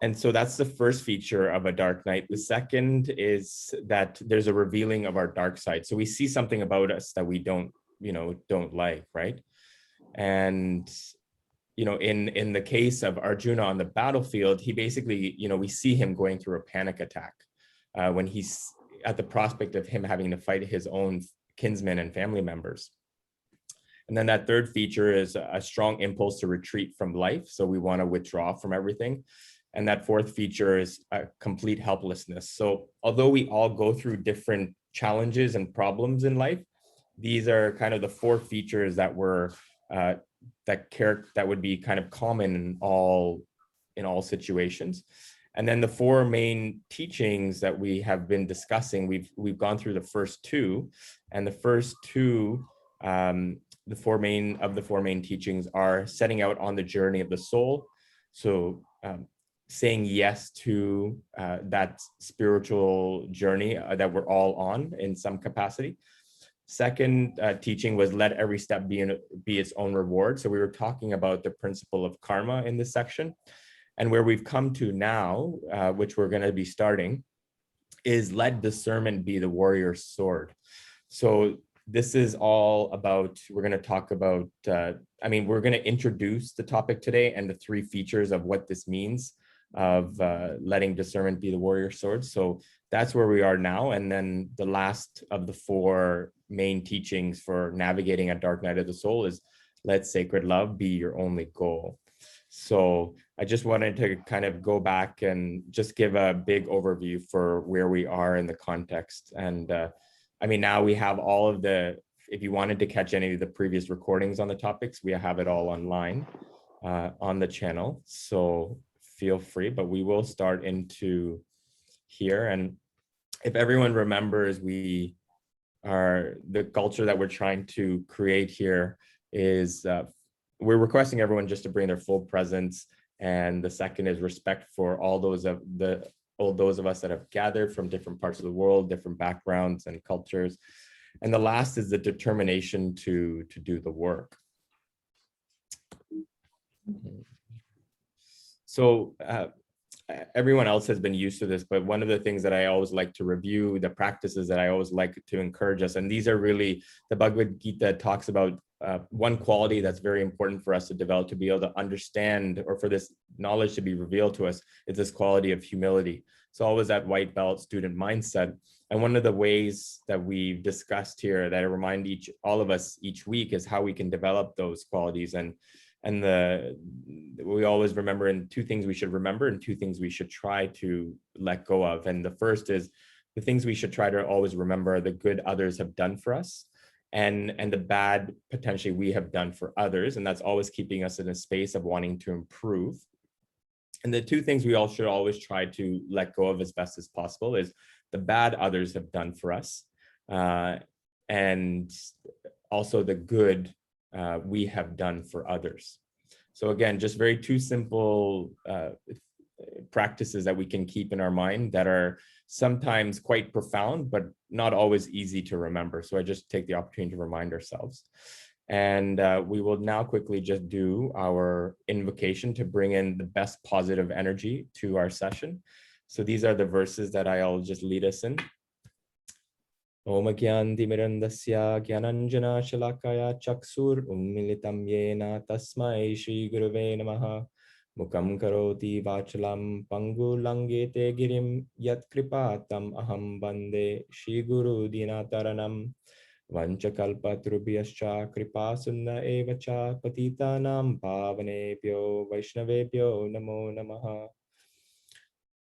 And so that's the first feature of a dark night. The second is that there's a revealing of our dark side. So we see something about us that we don't like, right? And in the case of Arjuna on the battlefield, he basically, we see him going through a panic attack when he's at the prospect of him having to fight his own kinsmen and family members. And then that third feature is a strong impulse to retreat from life. So we want to withdraw from everything. And that fourth feature is a complete helplessness. So although we all go through different challenges and problems in life, these are kind of the four features that were that would be kind of common in all situations. And then the four main teachings that we have been discussing, we've gone through the first two, and the first two, the four main teachings are setting out on the journey of the soul. So saying yes to that spiritual journey that we're all on in some capacity. Second teaching was let every step be its own reward. So we were talking about the principle of karma in this section. And where we've come to now, which we're going to be starting, is let discernment be the warrior's sword. So this is all about, we're going to talk about, we're going to introduce the topic today and the three features of what this means of letting discernment be the warrior's sword. So that's where we are now. And then the last of the four main teachings for navigating a dark night of the soul is let sacred love be your only goal. So I just wanted to kind of go back and just give a big overview for where we are in the context. And now we have all of if you wanted to catch any of the previous recordings on the topics, we have it all online on the channel. So feel free, but we will start into here. And if everyone remembers, the culture that we're trying to create here is we're requesting everyone just to bring their full presence. And the second is respect for all those of us that have gathered from different parts of the world, different backgrounds and cultures. And the last is the determination to do the work. So everyone else has been used to this, but one of the things that I always like to review, the practices that I always like to encourage us, and these are really, the Bhagavad Gita talks about one quality that's very important for us to develop, to be able to understand, or for this knowledge to be revealed to us, is this quality of humility. So always that white belt student mindset. And one of the ways that we've discussed here that I remind all of us each week is how we can develop those qualities. And we always remember, in two things we should remember and two things we should try to let go of. And the first is the things we should try to always remember are the good others have done for us and the bad potentially we have done for others. And that's always keeping us in a space of wanting to improve. And the two things we all should always try to let go of as best as possible is the bad others have done for us and also the good we have done for others. So again, just very two simple practices that we can keep in our mind that are sometimes quite profound, but not always easy to remember. So I just take the opportunity to remind ourselves. And we will now quickly just do our invocation to bring in the best positive energy to our session. So these are the verses that I'll just lead us in. Om Gyantimirandasya Gyananjana Shalakaya Chaksur Ummilitam Yena Tasmai Shri Gurave Namaha Mukam Karoti Vachalam Pangu Langete Girim Yat Kripatam Aham Bande Shri Guru Dinataranam Vanchakalpatrubhyascha Kripa Sunna Evacha Patitanam Pavanebhyo Vaishnavebhyo Namo Namaha.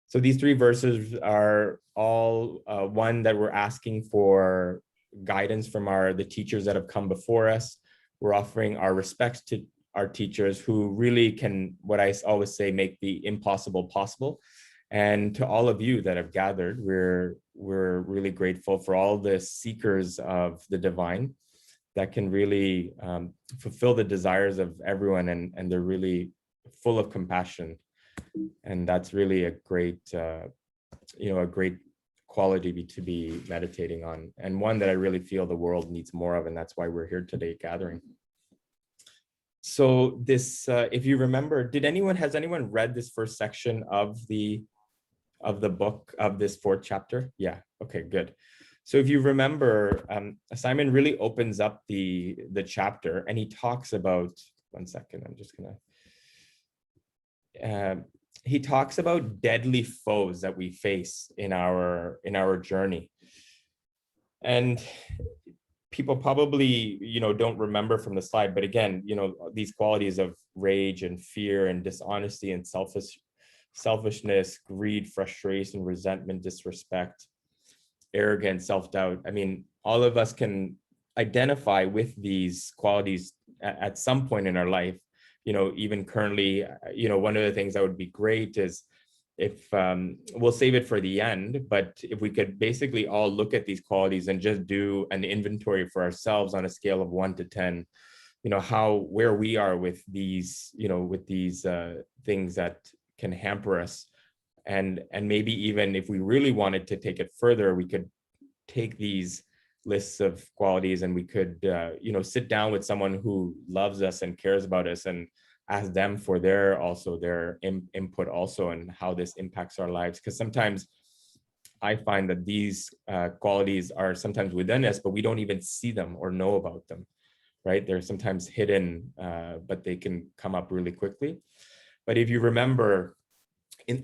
So these three verses are all one that we're asking for guidance from the teachers that have come before us. We're offering our respects to our teachers who really can, what I always say, make the impossible possible. And to all of you that have gathered, we're really grateful for all the seekers of the divine that can really fulfill the desires of everyone, and they're really full of compassion. And that's really a great, a great quality to be meditating on, and one that I really feel the world needs more of, and that's why we're here today gathering. So this, if you remember, has anyone read this first section of the book of this fourth chapter? Yeah, okay, good. So if you remember, Simon really opens up the chapter, and he talks about, one second, I'm just gonna, he talks about deadly foes that we face in our journey. And people probably, don't remember from the slide, but again, these qualities of rage and fear and dishonesty and selfishness, greed, frustration, resentment, disrespect, arrogance, self-doubt. I mean, all of us can identify with these qualities at some point in our life. Even currently, one of the things that would be great is if we'll save it for the end, but if we could basically all look at these qualities and just do an inventory for ourselves on a scale of 1 to 10, where we are with these, things that can hamper us. And maybe even if we really wanted to take it further, we could take these lists of qualities and we could, sit down with someone who loves us and cares about us and ask them for their input also, and how this impacts our lives. Because sometimes I find that these qualities are sometimes within us, but we don't even see them or know about them, right? They're sometimes hidden, but they can come up really quickly. But if you remember,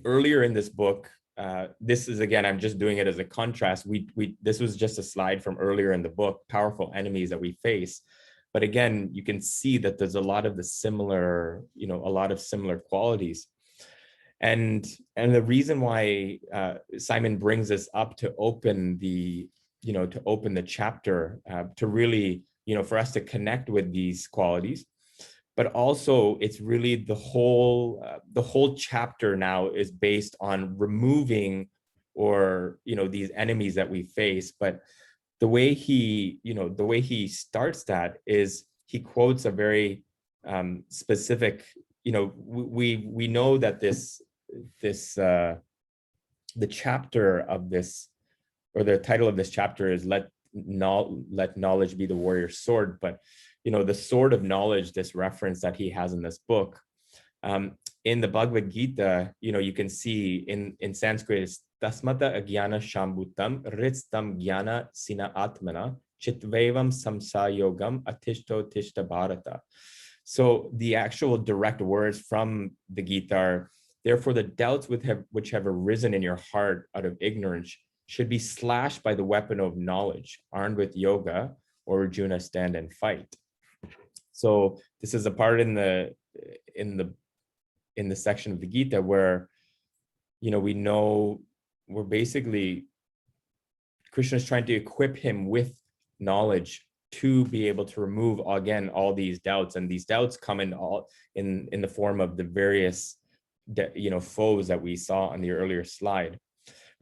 earlier in this book, this is, again, I'm just doing it as a contrast. This was just a slide from earlier in the book, powerful enemies that we face. But again, you can see that there's a lot of similar qualities. And the reason why Simon brings this up to open the chapter, to really, for us to connect with these qualities. But also, it's really the whole chapter now is based on removing, or these enemies that we face. But the way he starts that is he quotes a very specific, we know that the chapter of this, or the title of this chapter is let knowledge be the warrior's sword. But the sword of knowledge, this reference that he has in this book, in the Bhagavad Gita, you can see in Sanskrit, it's tasmata agyana shambhutam ritstam gyana sina atmana chitvevam samsayogam atishto tishta bharata. So the actual direct words from the Gita are, therefore the doubts which have arisen in your heart out of ignorance should be slashed by the weapon of knowledge. Armed with yoga, or Arjuna, stand and fight. So this is a part in the section of the Gita where, we know we're basically, Krishna is trying to equip him with knowledge to be able to remove, again, all these doubts. And these doubts come in the form of the various foes that we saw on the earlier slide.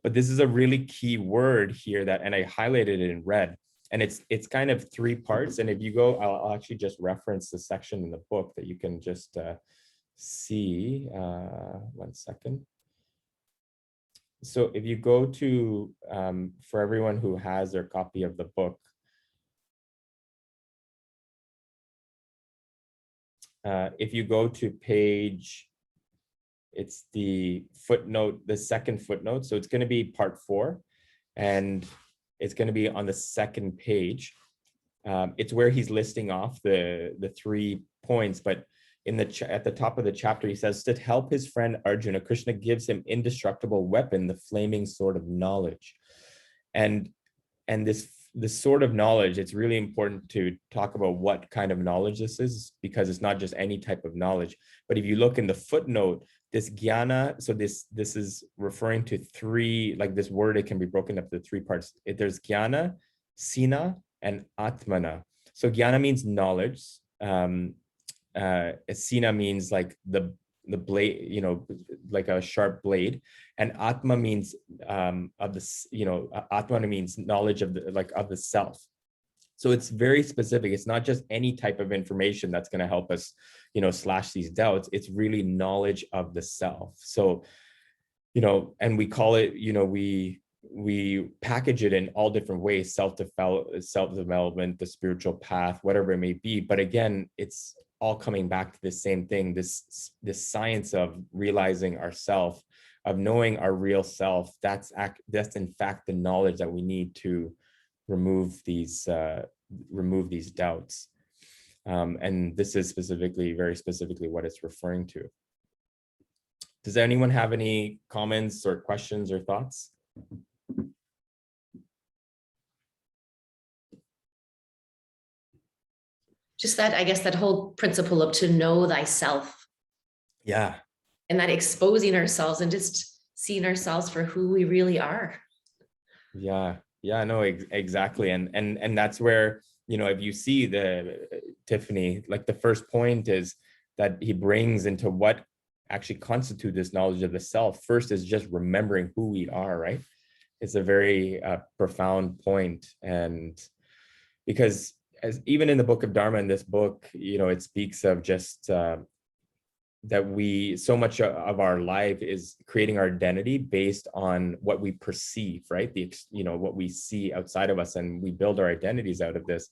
But this is a really key word here and I highlighted it in red, and it's kind of three parts. And if you go, I'll actually just reference the section in the book that you can just see. 1 second. So if you go to, for everyone who has their copy of the book, if you go to page, it's the footnote, the second footnote. So it's going to be part 4, and it's going to be on the second page. It's where he's listing off the 3 points, but at the top of the chapter, he says, to help his friend Arjuna, Krishna gives him indestructible weapon, the flaming sword of knowledge. And this sword of knowledge, it's really important to talk about what kind of knowledge this is, because it's not just any type of knowledge. But if you look in the footnote, this jnana, so this is referring to 3, like this word, it can be broken up to 3 parts. There's jnana, sina, and atmana. So jnana means knowledge. Sina means like the blade, like a sharp blade, and atma means atma means knowledge of the self. So it's very specific. It's not just any type of information that's going to help us, slash these doubts. It's really knowledge of the self. So, and we call it, we package it in all different ways: self-development, the spiritual path, whatever it may be. But again, it's all coming back to the same thing, this science of realizing ourself, of knowing our real self. That's in fact the knowledge that we need to remove these doubts. And this is very specifically what it's referring to. Does anyone have any comments or questions or thoughts? Just that, I guess, that whole principle of to know thyself. Yeah. And that exposing ourselves and just seeing ourselves for who we really are. Yeah. Yeah, no, exactly. And that's where, if you see Tiffany, like the first point is that he brings into what actually constitute this knowledge of the self. First is just remembering who we are, right? It's a very profound point. And because even in the book of Dharma, in this book, it speaks of just that so much of our life is creating our identity based on what we perceive, right? What we see outside of us, and we build our identities out of this.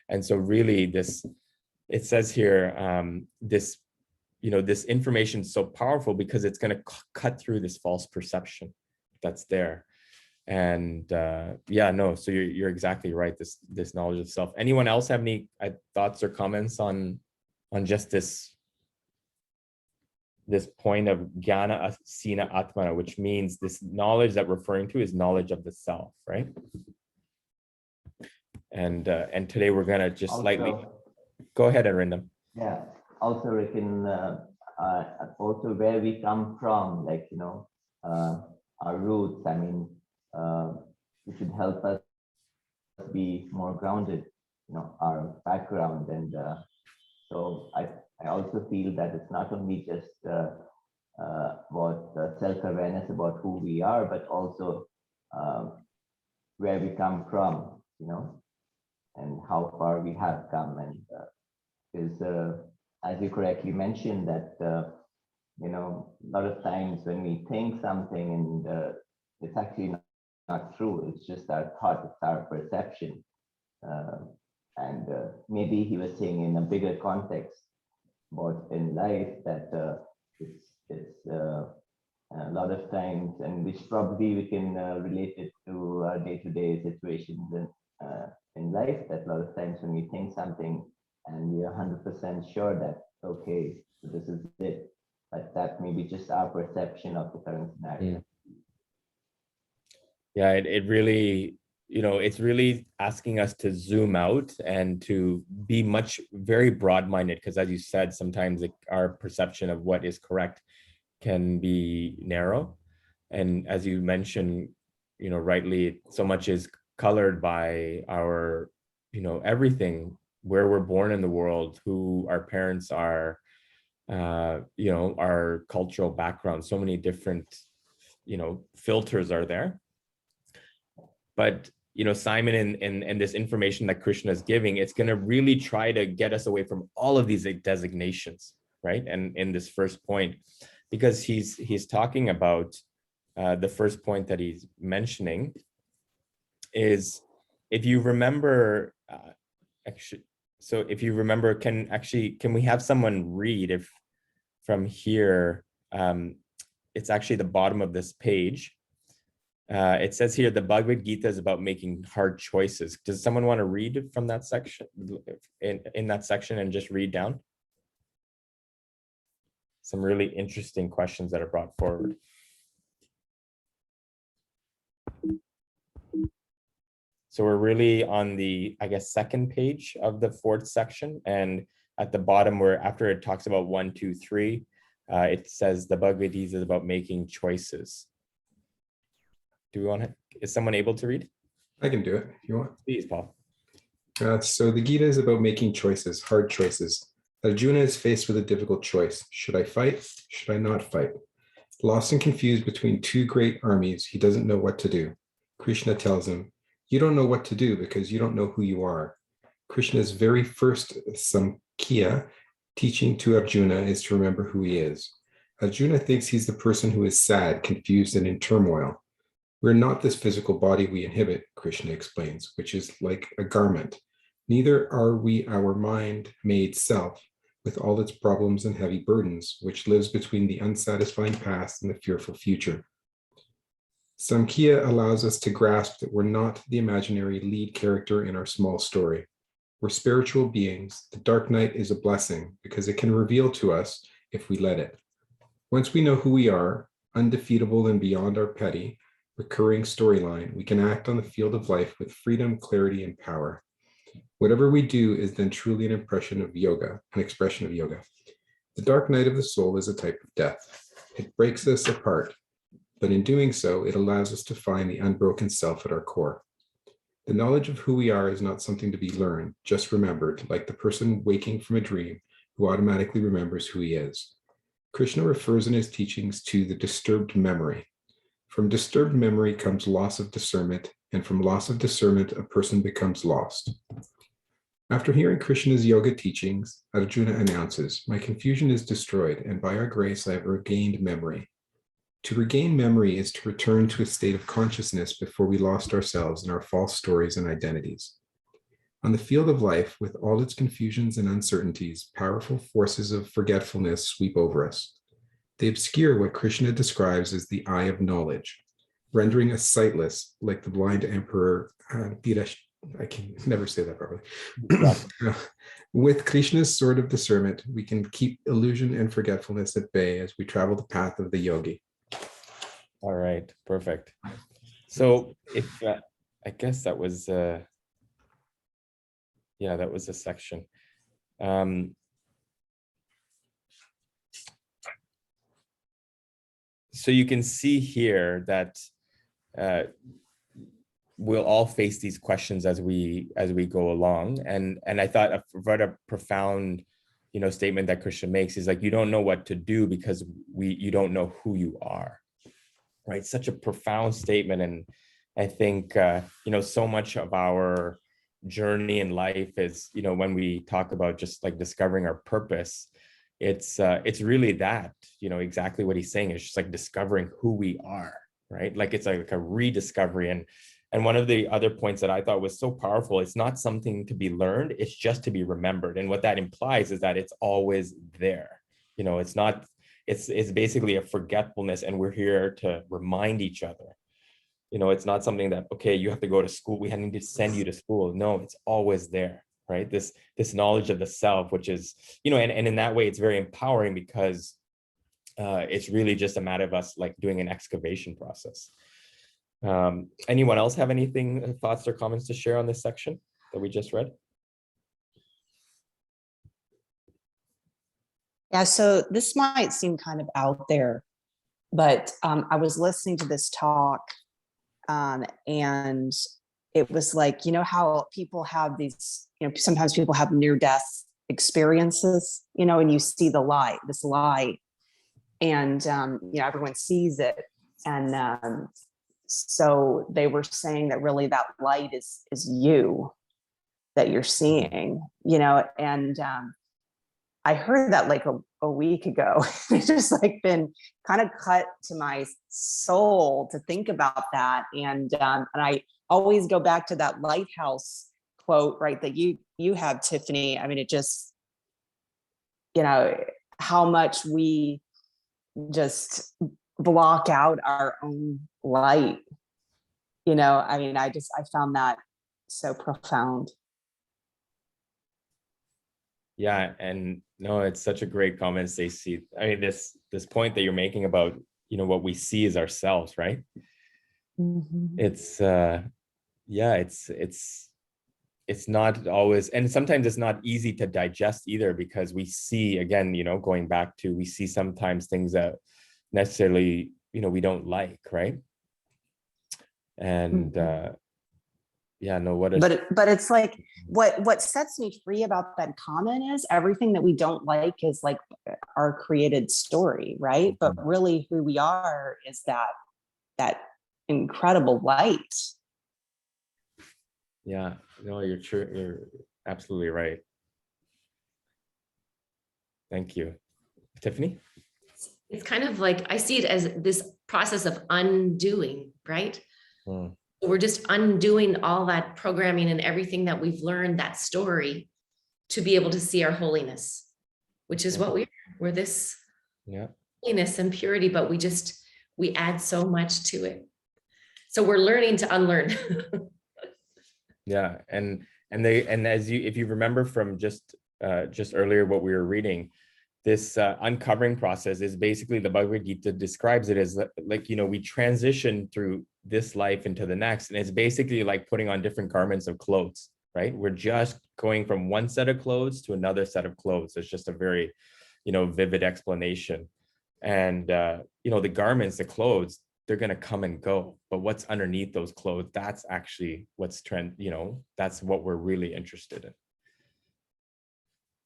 And so really it says here, this information is so powerful because it's going to cut through this false perception that's there. And so you're exactly right. This knowledge of self. Anyone else have any thoughts or comments on just this point of jnana asina atmana, which means this knowledge that we're referring to is knowledge of the self, right? And today we're gonna just also, slightly go ahead, Arindam. Yeah. Also, we can also where we come from, like our roots. I mean, it should help us be more grounded. Our background, and so I also feel that it's not only just about self-awareness about who we are, but also where we come from, and how far we have come. And is as you correctly mentioned that a lot of times when we think something and it's actually not true, it's just our thought, it's our perception. And maybe he was saying in a bigger context about in life that it's a lot of times, and which probably we can relate it to our day-to-day situations in life, that a lot of times when we think something and we are 100% sure that, okay, so this is it, but that may be just our perception of the current scenario. Yeah, it really, it's really asking us to zoom out and to be very broad-minded, because as you said, sometimes our perception of what is correct can be narrow. And as you mentioned, rightly, so much is colored by our, everything, where we're born in the world, who our parents are, our cultural background, so many different, filters are there. But Simon and this information that Krishna is giving, it's going to really try to get us away from all of these designations, right? And in this first point, because he's talking about the first point that he's mentioning is, if you remember, if you remember, can we have someone read from here? It's actually the bottom of this page. It says here, the Bhagavad Gita is about making hard choices. Does someone want to read from that section, in that section, and just read down? Some really interesting questions that are brought forward. So we're really on the, I guess, second page of the fourth section. And at the bottom, where after it talks about 1, 2, 3, it says the Bhagavad Gita is about making choices. Do we want to, is someone able to read? I can do it if you want. Please, Paul. So the Gita is about making choices, hard choices. Arjuna is faced with a difficult choice. Should I fight? Should I not fight? Lost and confused between two great armies, he doesn't know what to do. Krishna tells him, you don't know what to do because you don't know who you are. Krishna's very first Samkhya teaching to Arjuna is to remember who he is. Arjuna thinks he's the person who is sad, confused, and in turmoil. We're not this physical body we inhabit, Krishna explains, which is like a garment. Neither are we our mind-made self, with all its problems and heavy burdens, which lives between the unsatisfying past and the fearful future. Samkhya allows us to grasp that we're not the imaginary lead character in our small story. We're spiritual beings. The dark night is a blessing because it can reveal to us if we let it. Once we know who we are, undefeatable and beyond our petty, recurring storyline, we can act on the field of life with freedom, clarity, and power. Whatever we do is then truly an expression of yoga. The dark night of the soul is a type of death. It breaks us apart, but in doing so, it allows us to find the unbroken self at our core. The knowledge of who we are is not something to be learned, just remembered, like the person waking from a dream who automatically remembers who he is. Krishna refers in his teachings to the disturbed memory. From disturbed memory comes loss of discernment, and from loss of discernment, a person becomes lost. After hearing Krishna's yoga teachings, Arjuna announces, "My confusion is destroyed, and by our grace I have regained memory." To regain memory is to return to a state of consciousness before we lost ourselves in our false stories and identities. On the field of life, with all its confusions and uncertainties, powerful forces of forgetfulness sweep over us. They obscure what Krishna describes as the eye of knowledge, rendering us sightless like the blind emperor I can never say that properly. With Krishna's sword of discernment, we can keep illusion and forgetfulness at bay as we travel the path of the yogi. All right, perfect. So if I guess that was that was a section. So you can see here that we'll all face these questions as we go along, and I thought a profound statement that Krishna makes is like, you don't know what to do because you don't know who you are. Right, such a profound statement. And I think so much of our journey in life is when we talk about just like discovering our purpose, it's really that exactly what he's saying is just like discovering who we are, right? Like it's like a rediscovery. And one of the other points that I thought was so powerful, it's not something to be learned, it's just to be remembered. And what that implies is that it's always there. It's not. It's basically a forgetfulness, and we're here to remind each other. It's not something that, okay, you have to go to school, we need to send you to school. No, it's always there, right? This knowledge of the self, which is, and in that way, it's very empowering because it's really just a matter of us like doing an excavation process. Anyone else have anything, thoughts or comments to share on this section that we just read? Yeah, so this might seem kind of out there, but I was listening to this talk and it was like, how people have these, sometimes people have near-death experiences, and you see this light, and, everyone sees it. And so they were saying that really that light is you that you're seeing, and I heard that like a week ago. It's just like been kind of cut to my soul to think about that. And I always go back to that lighthouse quote, right, that you have, Tiffany. I mean, it just, how much we just block out our own light. I mean, I found that so profound. Yeah, and no, it's such a great comment, Stacey. I mean, this point that you're making about what we see is ourselves, right? Mm-hmm. It's it's not always, and sometimes it's not easy to digest either, because we see, again, going back to, we see sometimes things that necessarily we don't like, right? And but it's like what sets me free about that comment is everything that we don't like is like our created story, right? But really who we are is that incredible light. Yeah, no, you're true. You're absolutely right. Thank you. Tiffany? It's kind of like, I see it as this process of undoing, right? We're just undoing all that programming and everything that we've learned, that story, to be able to see our holiness. which is what we're this Yeah. holiness and purity, but we add so much to it. So we're learning to unlearn. Yeah, and as you, if you remember from just earlier what we were reading, this uncovering process is basically, the Bhagavad Gita describes it as like, you know, we transition through this life into the next, and it's basically like putting on different garments of clothes, right? We're just going from one set of clothes to another set of clothes. It's just a very, you know, vivid explanation. And you know, the garments, the clothes, they're going to come and go, but what's underneath those clothes, that's actually what's you know, that's what we're really interested in.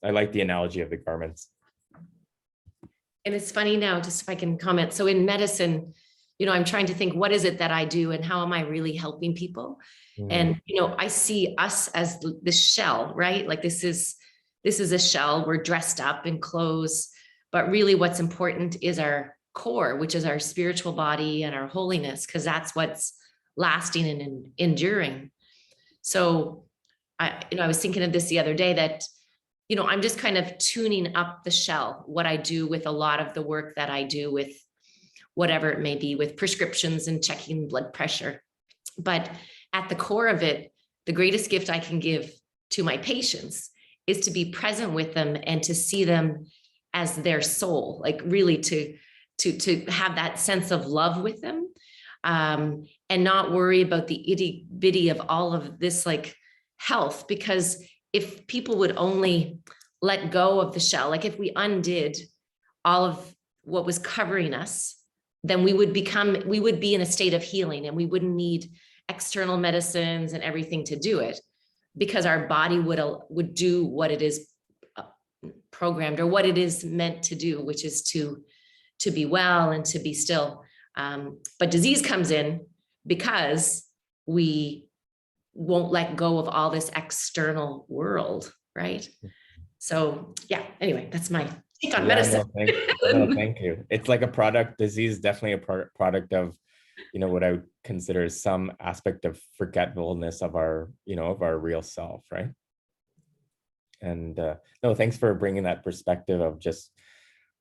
I like the analogy of the garments. And it's funny now, just if I can comment. So in medicine, you know, I'm trying to think, what is it that I do and how am I really helping people? And, you know, I see us as the shell, right? Like this is a shell. We're dressed up in clothes, but really what's important is our core, which is our spiritual body and our holiness, because that's what's lasting and enduring. So I was thinking of this the other day that, you know, I'm just kind of tuning up the shell, what I do with a lot of the work that I do with whatever it may be, with prescriptions and checking blood pressure. But at the core of it, the greatest gift I can give to my patients is to be present with them and to see them as their soul, like really to have that sense of love with them, and not worry about the itty bitty of all of this like health. Because if people would only let go of the shell, like if we undid all of what was covering us, then we would be in a state of healing, and we wouldn't need external medicines and everything to do it, because our body would do what it is programmed, or what it is meant to do, which is to be well and to be still. But disease comes in because we won't let go of all this external world, right? So yeah, anyway, that's my take on medicine. Thank you. It's like a product, disease, definitely a product of, you know, what I would consider some aspect of forgetfulness of our, you know, of our real self, right? And no, thanks for bringing that perspective of just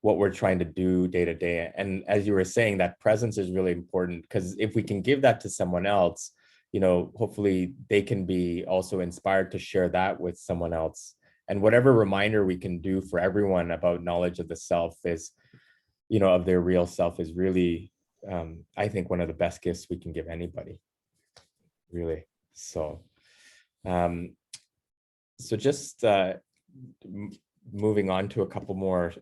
what we're trying to do day to day. And as you were saying, that presence is really important, because if we can give that to someone else, you know, hopefully they can be also inspired to share that with someone else. And whatever reminder we can do for everyone about knowledge of the self is, you know, of their real self, is really, I think, one of the best gifts we can give anybody, really. So, so just moving on to a couple more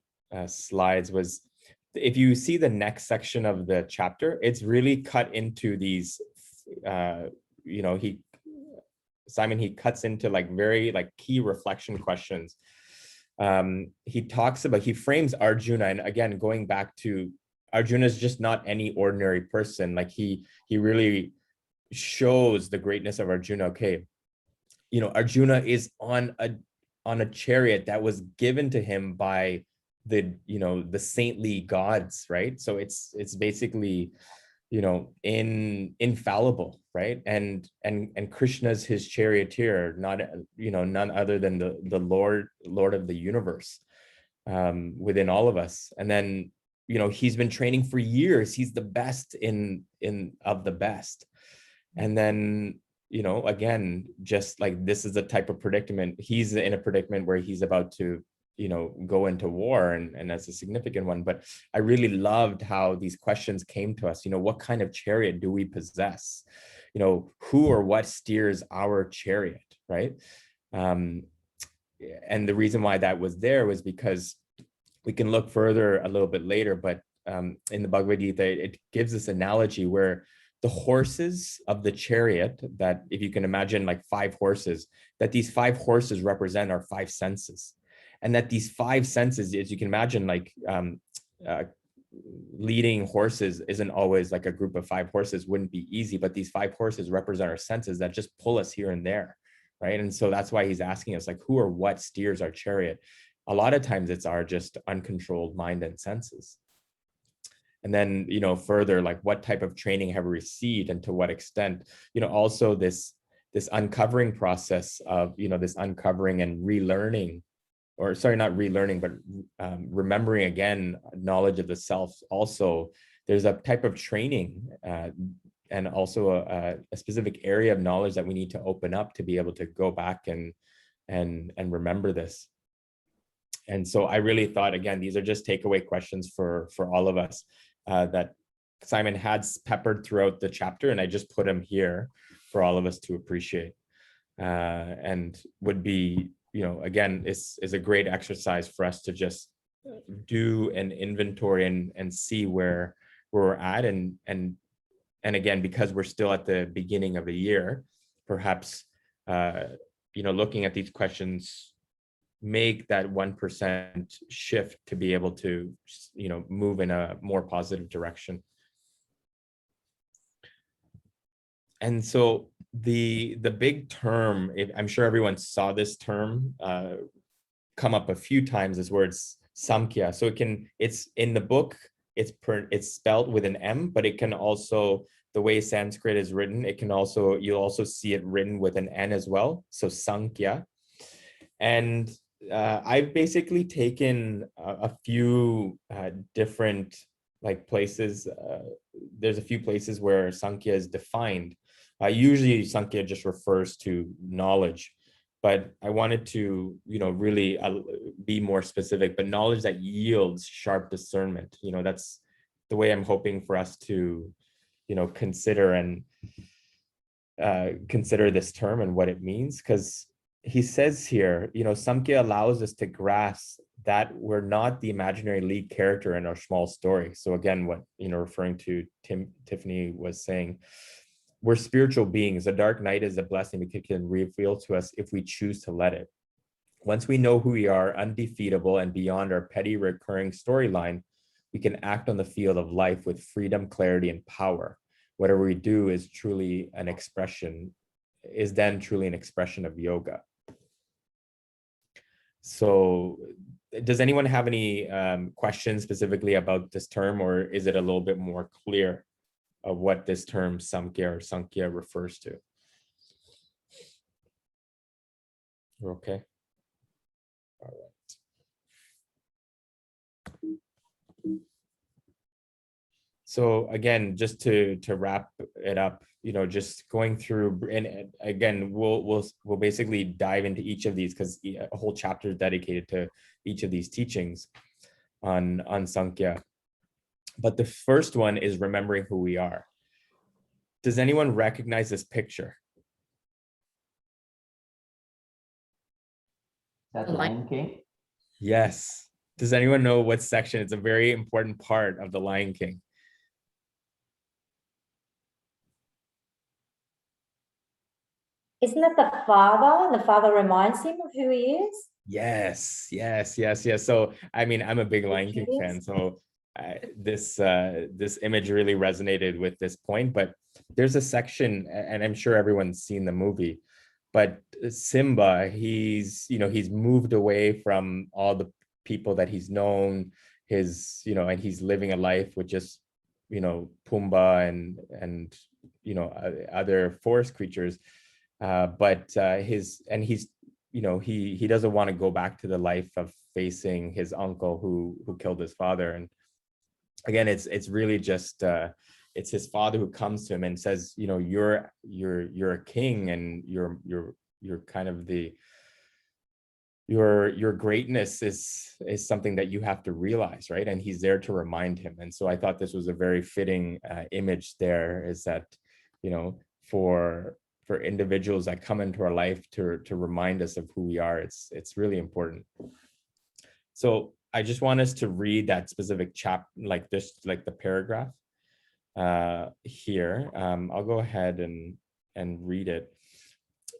slides, was if you see the next section of the chapter, it's really cut into these, you know, Simon cuts into like very like key reflection questions. He frames Arjuna, and again, going back to Arjuna is just not any ordinary person. Like he really shows the greatness of Arjuna. Okay, you know, Arjuna is on a chariot that was given to him by the, you know, the saintly gods, right? So it's basically, you know, infallible, right? And Krishna's his charioteer, not, you know, none other than the Lord of the universe, within all of us. And then, you know, he's been training for years. He's the best of the best. And then, you know, again, just like this is a type of predicament. He's in a predicament where he's about to, you know, go into war, and that's a significant one. But I really loved how these questions came to us. You know, what kind of chariot do we possess? You know, who or what steers our chariot, right? And the reason why that was there was because we can look further a little bit later, but in the Bhagavad Gita, it gives this analogy where the horses of the chariot, that if you can imagine like 5 horses, that these 5 horses represent our 5 senses. And that these 5 senses, as you can imagine, like leading horses isn't always like a group of 5 horses wouldn't be easy, but these 5 horses represent our senses that just pull us here and there, right? And so that's why he's asking us, like, who or what steers our chariot? A lot of times it's our just uncontrolled mind and senses. And then, you know, further, like what type of training have we received and to what extent, you know, also this uncovering process of, you know, this uncovering and relearning or sorry, not relearning, but remembering again knowledge of the self. Also, there's a type of training and also a specific area of knowledge that we need to open up to be able to go back and remember this. And so I really thought, again, these are just takeaway questions for all of us that Simon had peppered throughout the chapter, and I just put them here for all of us to appreciate, and would be, you know, again, is a great exercise for us to just do an inventory and see where we're at, and again, because we're still at the beginning of a year, perhaps you know, looking at these questions, make that 1% shift to be able to, you know, move in a more positive direction. And so the big term, I'm sure everyone saw this term come up a few times, is word Samkhya. So it's in the book, it's spelled with an M, but it can also, the way Sanskrit is written, it can also, you'll also see it written with an N as well. So Sankhya. And I've basically taken a few different like places. There's a few places where Sankhya is defined. Usually Sankhya just refers to knowledge, but I wanted to, you know, really be more specific, but knowledge that yields sharp discernment. You know, that's the way I'm hoping for us to, you know, consider and consider this term and what it means. Because he says here, you know, Samkhya allows us to grasp that we're not the imaginary lead character in our small story. So again, what, you know, referring to Tiffany was saying, we're spiritual beings. The dark night is a blessing because it can reveal to us if we choose to let it. Once we know who we are, undefeatable and beyond our petty recurring storyline, we can act on the field of life with freedom, clarity, and power. Whatever we do is truly an expression, is then truly an expression of yoga. So does anyone have any questions specifically about this term, or is it a little bit more clear of what this term Samkhya or Sankhya refers to? Okay. All right. So again, just to wrap it up, you know, just going through, and again, we'll basically dive into each of these because a whole chapter is dedicated to each of these teachings on Sankhya. But the first one is remembering who we are. Does anyone recognize this picture? That's Lion King. Yes. Does anyone know what section? It's a very important part of the Lion King. Isn't it the father? And the father reminds him of who he is? Yes. So, I mean, I'm a big Lion King fan, so this image really resonated with this point. But there's a section, and I'm sure everyone's seen the movie, but Simba, he's moved away from all the people that he's known, and he's living a life with just, Pumbaa and other forest creatures. But he doesn't want to go back to the life of facing his uncle who killed his father. And again, it's really just it's his father who comes to him and says, you're a king, and you're kind of your greatness is something that you have to realize, right? And he's there to remind him. And so I thought this was a very fitting image there, is that, for individuals that come into our life to remind us of who we are, it's really important. So I just want us to read that specific chapter, like the paragraph here. I'll go ahead and read it.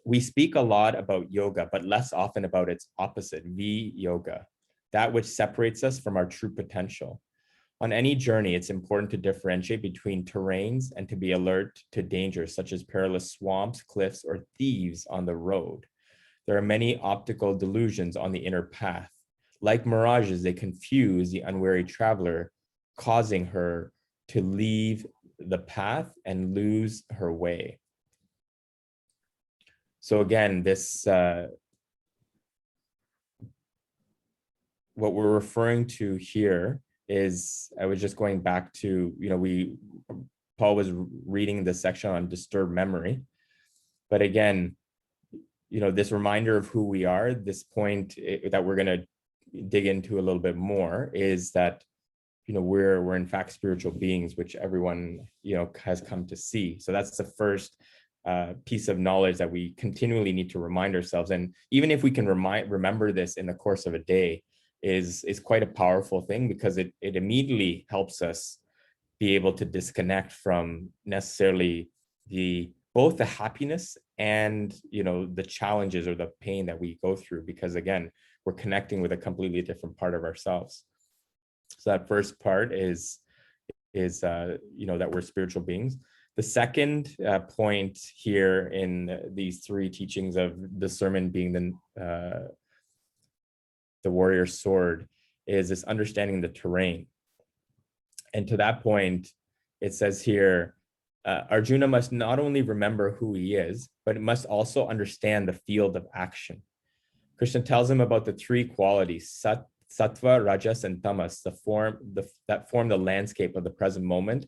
We speak a lot about yoga, but less often about its opposite, V-yoga, that which separates us from our true potential. On any journey, it's important to differentiate between terrains and to be alert to dangers such as perilous swamps, cliffs, or thieves on the road. There are many optical delusions on the inner path. Like mirages, they confuse the unwary traveler, causing her to leave the path and lose her way. So again, this what we're referring to here is, I was just going back to, Paul was reading the section on disturbed memory. But again, this reminder of who we are, this point that we're going to dig into a little bit more, is that, we're in fact spiritual beings, which everyone, has come to see. So that's the first piece of knowledge that we continually need to remind ourselves. And even if we can remember this in the course of a day, is quite a powerful thing, because it immediately helps us be able to disconnect from necessarily both the happiness and the challenges or the pain that we go through, because again, we're connecting with a completely different part of ourselves. So that first part is that we're spiritual beings. The second point here in these three teachings of discernment being the warrior sword is this understanding the terrain. And to that point, it says here, Arjuna must not only remember who he is, but must also understand the field of action. Krishna tells him about the three qualities, sattva, rajas, and tamas, that form the landscape of the present moment,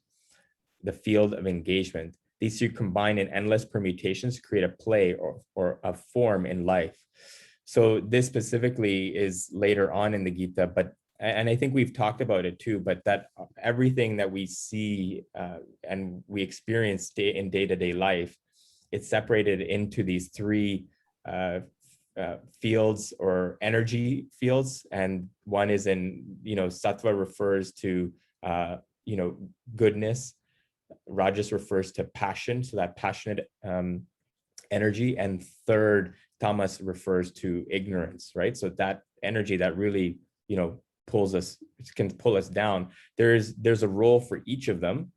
the field of engagement. These two combine in endless permutations to create a play or a form in life. So this specifically is later on in the Gita, and I think we've talked about it too, but that everything that we see and we experience in day-to-day life, it's separated into these three fields or energy fields. And one is sattva refers to, goodness. Rajas refers to passion, so that passionate energy. And third, tamas refers to ignorance, right? So that energy that really, can pull us down. There's a role for each of them.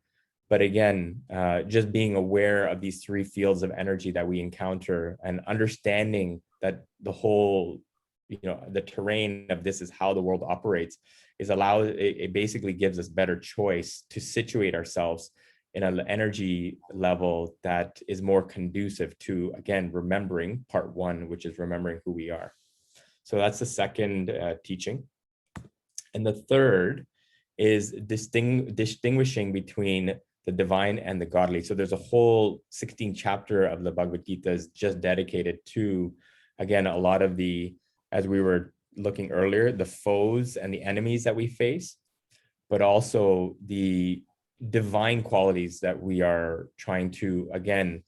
But again, just being aware of these three fields of energy that we encounter and understanding that the whole, the terrain of this is how the world operates, it basically gives us better choice to situate ourselves in an energy level that is more conducive to, again, remembering part one, which is remembering who we are. So that's the second teaching. And the third is distinguishing between the divine and the godly. So there's a whole 16th chapter of the Bhagavad Gita is just dedicated to, again, a lot of as we were looking earlier, the foes and the enemies that we face, but also the divine qualities that we are trying to, again,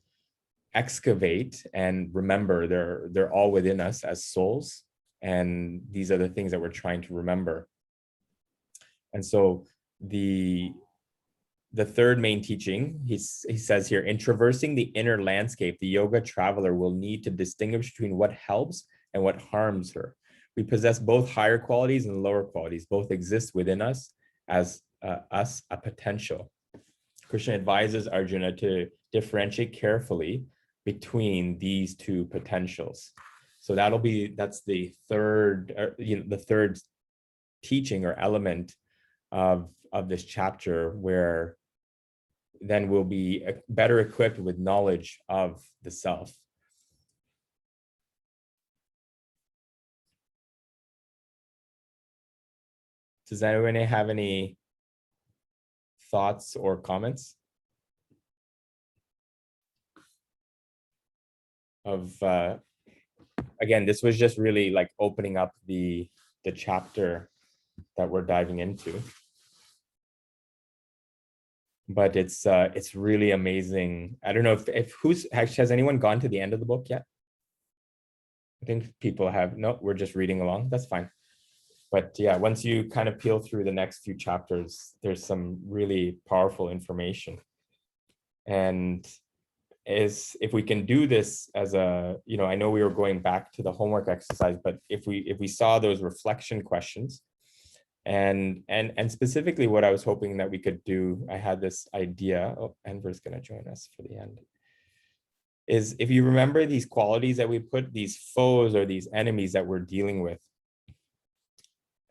excavate and remember. They're all within us as souls. And these are the things that we're trying to remember. And so the third main teaching, he says here, in traversing the inner landscape, the yoga traveler will need to distinguish between what helps and what harms her. We possess both higher qualities and lower qualities. Both exist within us as a potential. Krishna advises Arjuna to differentiate carefully between these two potentials. So that's the third, the third teaching or element of this chapter, where then we'll be better equipped with knowledge of the self. Does anyone have any thoughts or comments again, this was just really like opening up the chapter that we're diving into. But it's really amazing. I don't know if has anyone gone to the end of the book yet? I think people have. No, we're just reading along. That's fine. But yeah, once you kind of peel through the next few chapters, there's some really powerful information. And if we can do this as I know we were going back to the homework exercise, but if we saw those reflection questions, and specifically what I was hoping that we could do, I had this idea. Oh, Enver's going to join us for the end. Is if you remember these qualities that we put, these foes or these enemies that we're dealing with,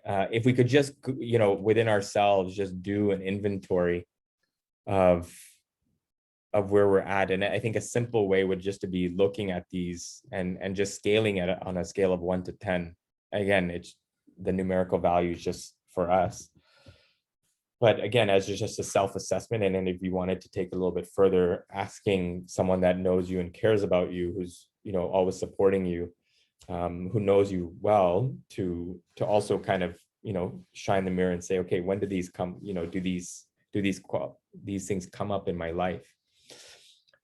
if we could just, within ourselves, just do an inventory of where we're at. And I think a simple way would just to be looking at these and just scaling it on a scale of 1 to 10. Again, it's the numerical values just for us. But again, as just a self-assessment, and then if you wanted to take a little bit further, asking someone that knows you and cares about you, who's, you know, always supporting you, who knows you well, to also kind of, you know, shine the mirror and say, okay, when do these come, you know, do these things come up in my life?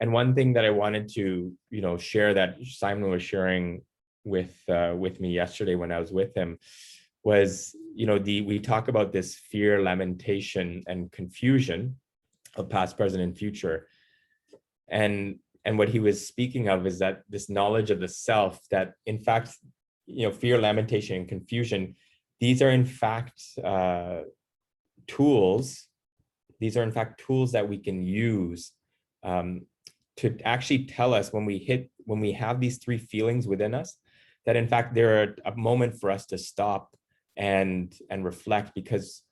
And one thing that I wanted to, you know, share that Simon was sharing with me yesterday when I was with him was, you know, we talk about this fear, lamentation, and confusion of past, present, and future. And what he was speaking of is that this knowledge of the self, that in fact, you know, fear, lamentation, and confusion, these are in fact tools. These are in fact tools that we can use to actually tell us when we have these three feelings within us, that in fact they're a moment for us to stop and reflect, because,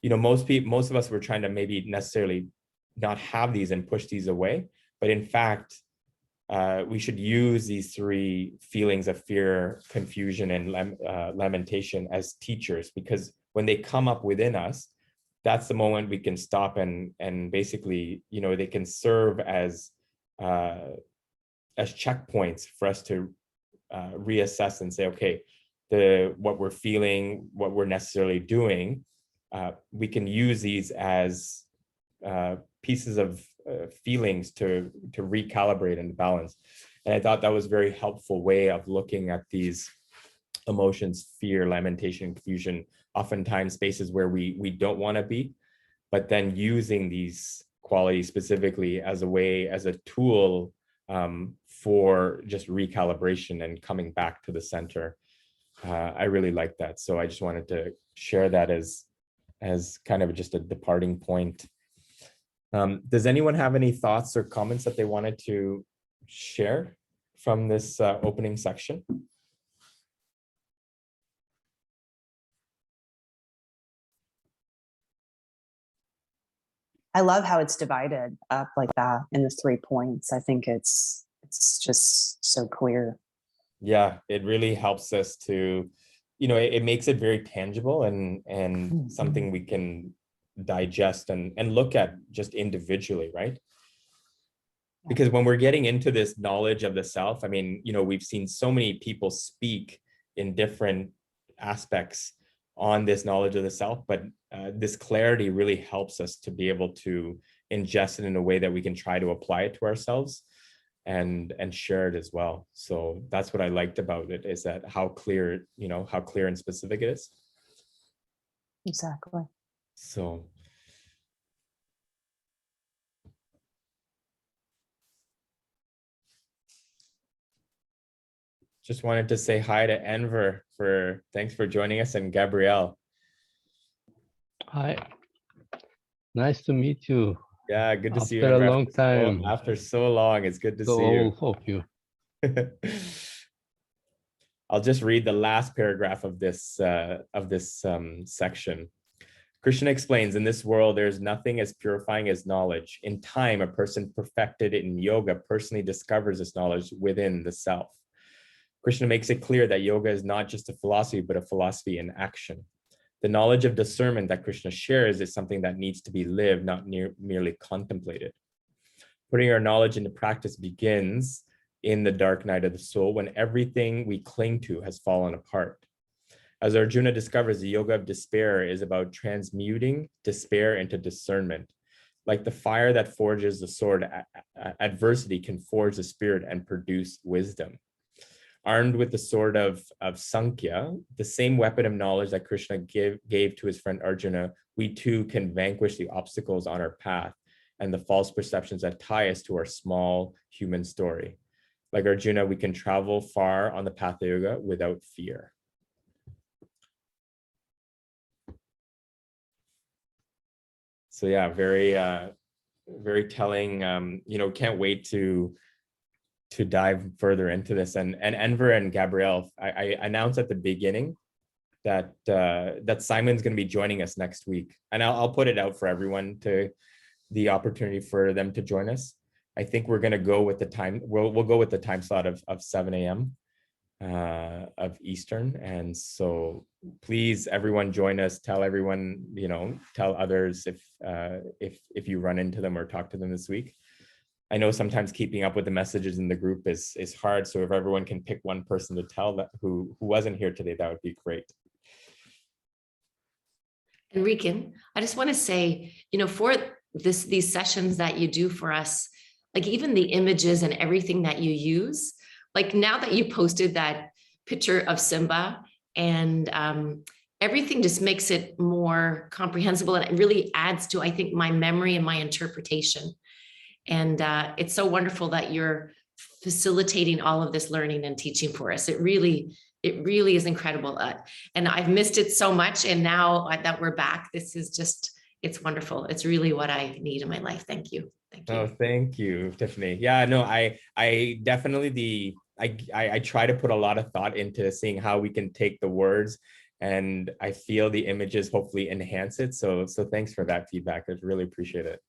you know, most of us were trying to maybe necessarily not have these and push these away, but in fact we should use these three feelings of fear, confusion, and lamentation as teachers, because when they come up within us, that's the moment we can stop and basically, you know, they can serve as checkpoints for us to reassess and say, okay, what we're feeling, what we're necessarily doing, we can use these as pieces of feelings to recalibrate and balance. And I thought that was a very helpful way of looking at these emotions, fear, lamentation, confusion, oftentimes spaces where we don't want to be, but then using these qualities specifically as a way, as a tool for just recalibration and coming back to the center. I really like that. So I just wanted to share that as kind of just a departing point. Does anyone have any thoughts or comments that they wanted to share from this opening section? I love how it's divided up like that in the 3 points. I think it's just so clear. Yeah, it really helps us to, you know, it makes it very tangible and something we can digest and look at just individually, right? Because when we're getting into this knowledge of the self, I mean, you know, we've seen so many people speak in different aspects on this knowledge of the self, but this clarity really helps us to be able to ingest it in a way that we can try to apply it to ourselves and share it as well. So that's what I liked about it, is that how clear, you know, how clear and specific it is. Exactly. So just wanted to say hi to Enver thanks for joining us, and Gabrielle. Hi, nice to meet you. Yeah, good to see you. After a Enver. long time. After so long, it's good to So see you. all of you. I'll just read the last paragraph of this section. Krishna explains, in this world, there's nothing as purifying as knowledge. In time, a person perfected in yoga personally discovers this knowledge within the self. Krishna makes it clear that yoga is not just a philosophy, but a philosophy in action. The knowledge of discernment that Krishna shares is something that needs to be lived, not merely contemplated. Putting our knowledge into practice begins in the dark night of the soul, when everything we cling to has fallen apart. As Arjuna discovers, the yoga of despair is about transmuting despair into discernment. Like the fire that forges the sword, adversity can forge the spirit and produce wisdom. Armed with the sword of Sankhya, the same weapon of knowledge that Krishna gave to his friend Arjuna, we too can vanquish the obstacles on our path and the false perceptions that tie us to our small human story. Like Arjuna, we can travel far on the path of yoga without fear. So yeah, very telling. You know, can't wait to dive further into this. And Enver and Gabrielle, I announced at the beginning that Simon's going to be joining us next week, and I'll put it out for everyone to the opportunity for them to join us. I think we're going to go with the time. We'll go with the time slot of 7 a.m. of Eastern. And so please, everyone, join us. Tell everyone, tell others if you run into them or talk to them this week. I know sometimes keeping up with the messages in the group is hard. So if everyone can pick one person to tell that who wasn't here today, that would be great. And Rikin, I just want to say, for these sessions that you do for us, like even the images and everything that you use, like now that you posted that picture of Simba, and everything just makes it more comprehensible, and it really adds to, I think, my memory and my interpretation. And it's so wonderful that you're facilitating all of this learning and teaching for us. It really is incredible. And I've missed it so much. And now that we're back, this is just, it's wonderful. It's really what I need in my life. Thank you. Thank you. Oh, thank you, Tiffany. Yeah, no, I definitely I try to put a lot of thought into seeing how we can take the words, and I feel the images hopefully enhance it. So thanks for that feedback. I really appreciate it.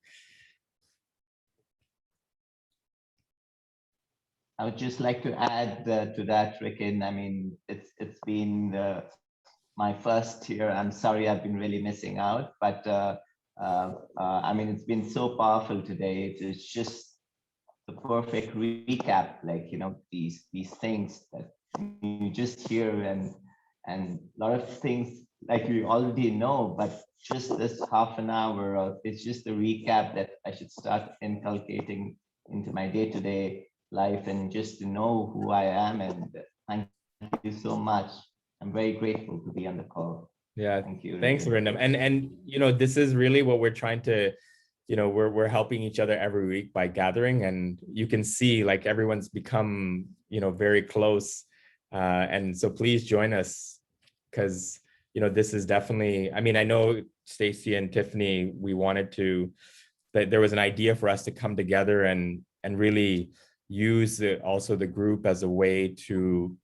I would just like to add to that, Rikin. I mean, it's been my first year. I'm sorry I've been really missing out, but I mean, it's been so powerful today. It's just the perfect recap, like, these things that you just hear, and a lot of things like you already know, but just this half an hour of it's just a recap that I should start inculcating into my day-to-day life, and just to know who I am. And thank you so much. I'm very grateful to be on the call. Yeah, thank you. Thanks, Arindam. And this is really what we're trying to, we're helping each other every week by gathering, and you can see like everyone's become, very close. And so please join us, because, this is definitely, I mean, I know Stacy and Tiffany, we wanted to, that there was an idea for us to come together and really use also the group as a way to,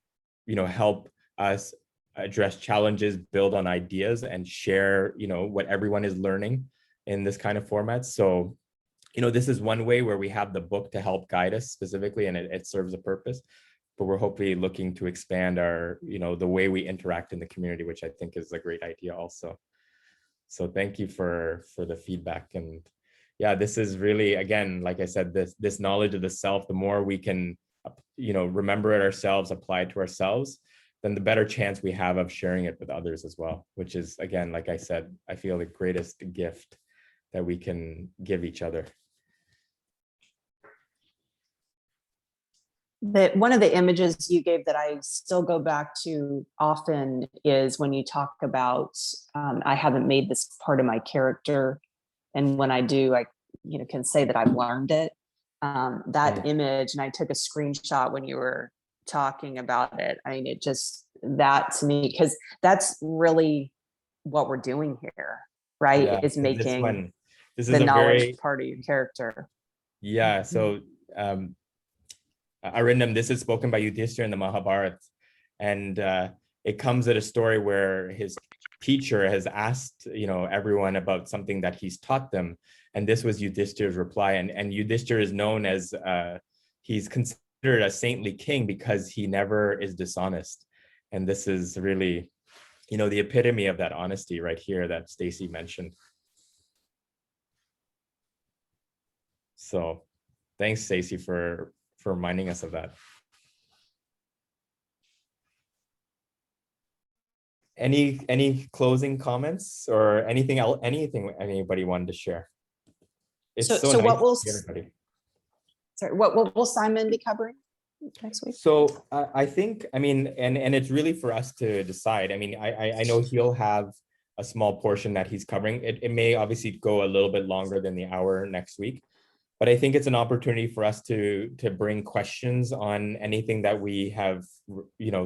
help us address challenges, build on ideas, and share, what everyone is learning in this kind of format. So, this is one way where we have the book to help guide us specifically, and it serves a purpose. But we're hopefully looking to expand our, the way we interact in the community, which I think is a great idea also. So thank you for the feedback. And yeah, this is really, again, like I said, this knowledge of the self, the more we can, remember it ourselves, apply it to ourselves, then the better chance we have of sharing it with others as well, which is, again, like I said, I feel the greatest gift that we can give each other. One of the images you gave that I still go back to often is when you talk about, I haven't made this part of my character, and when I do, I can say that I've learned it. That image, and I took a screenshot when you were talking about it. I mean, it just, that to me, because that's really what we're doing here, right? Yeah, is making this is the a knowledge very, part of your character. Yeah, so Arindam, this is spoken by Yudhishthira in the Mahabharata, and it comes at a story where his teacher has asked, everyone about something that he's taught them, and this was Yudhishthira's reply. And Yudhishthira is known as he's considered a saintly king because he never is dishonest, and this is really, the epitome of that honesty right here that Stacy mentioned. So, thanks, Stacy, for reminding us of that. Any closing comments or anything else, anything anybody wanted to share? It's so nice what will, to see everybody. sorry, what will Simon be covering next week? So I think, I mean, and it's really for us to decide. I mean, I know he'll have a small portion that he's covering. It may obviously go a little bit longer than the hour next week, but I think it's an opportunity for us to bring questions on anything that we have,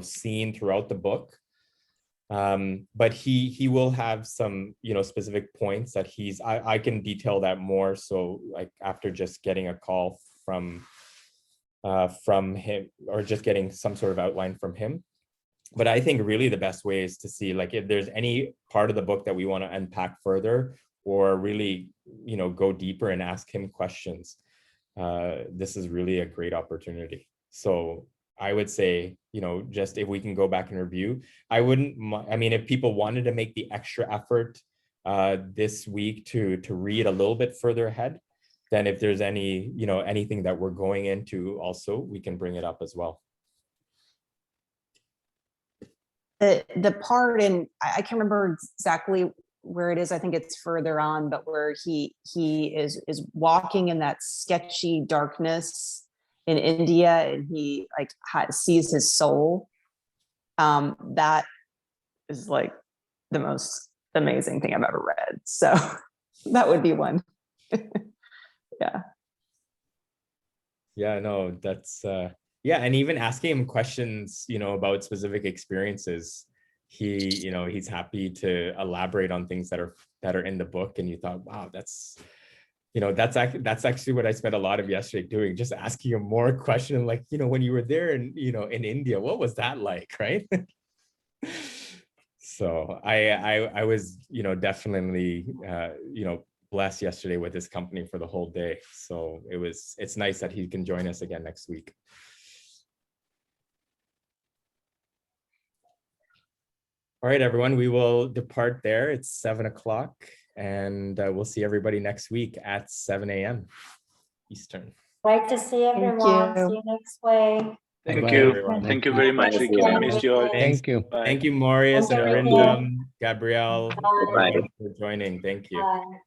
seen throughout the book. But he will have some, specific points that I can detail that more. So like after just getting a call from him, or just getting some sort of outline from him. But I think really the best way is to see, like, if there's any part of the book that we want to unpack further, or really, go deeper and ask him questions. This is really a great opportunity. So I would say, just if we can go back and review, I wouldn't, I mean, if people wanted to make the extra effort this week to read a little bit further ahead, then if there's any, anything that we're going into also, we can bring it up as well. The part in, I can't remember exactly where it is. I think it's further on, but where he is walking in that sketchy darkness in India, and he like sees his soul. That is like the most amazing thing I've ever read. So that would be one. Yeah. Yeah, no, that's yeah, and even asking him questions, about specific experiences, he's happy to elaborate on things that are in the book. And you thought, wow, that's actually what I spent a lot of yesterday doing, just asking him more questions, like, when you were there and in India, what was that like, right? So I was, definitely, blessed yesterday with this company for the whole day. So it's nice that he can join us again next week. All right, everyone, we will depart there. It's 7 o'clock, and we'll see everybody next week at 7 a.m. Eastern. Great to see everyone. you. See you next week. Thank Bye-bye. you. everyone. Thank you very much, Ricky. I missed you all. Thank you. Bye. Thank you, Marius and Thank you. Arindam, Gabrielle, Bye. for joining. Thank you. Bye.